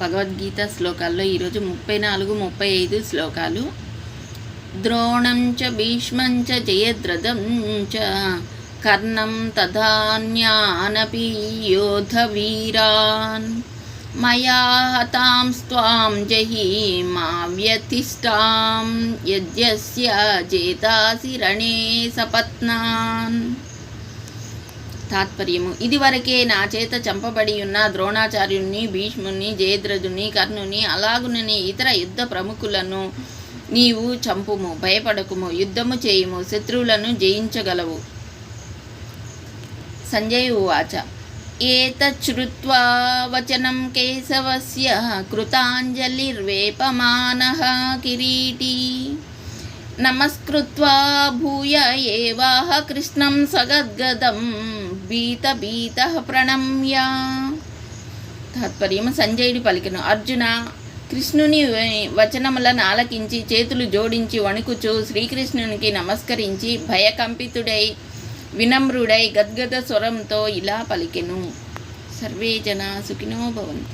భగవద్గీత శ్లోకాల్లో ఈరోజు 34, 35 శ్లోకాలు. ద్రోణం చ భీష్మం చ జయద్రథం చ కర్ణం తథాన్యానపి యోధవీరాన్ మయా హతాంస్త్వాం జహీమా వ్యతిష్టాం యజ్ఞస్య జేతాసి రణే సపత్నాన్. తాత్పర్యము: ఇదివరకే నా చేత చంపబడి ఉన్న ద్రోణాచార్యుని, భీష్ముని, జయద్రథుని, కర్ణుని, అలాగునని ఇతర యుద్ధ ప్రముఖులను నీవు చంపుము, భయపడకుము, యుద్ధము చేయుము, శత్రువులను జయించగలవు. సంజయ్ ఉవాచ: ఏతచ్ఛ్రుత్వా వచనం కేశవస్య కృతాంజలిర్వేపమానః కిరీటీ నమస్కృత్వా భూయ ఏవాహ కృష్ణం సగద్గదం భీతః ప్రణమ్య. తాత్పర్యము: సంజయుడు పలికెను: అర్జున, కృష్ణుని వచనములను ఆలకించి చేతులు జోడించి వణుకుచు శ్రీకృష్ణునికి నమస్కరించి భయకంపితుడై వినమ్రుడై గద్గద స్వరంతో ఇలా పలికెను: సర్వే జనా సుఖినో భవంతు.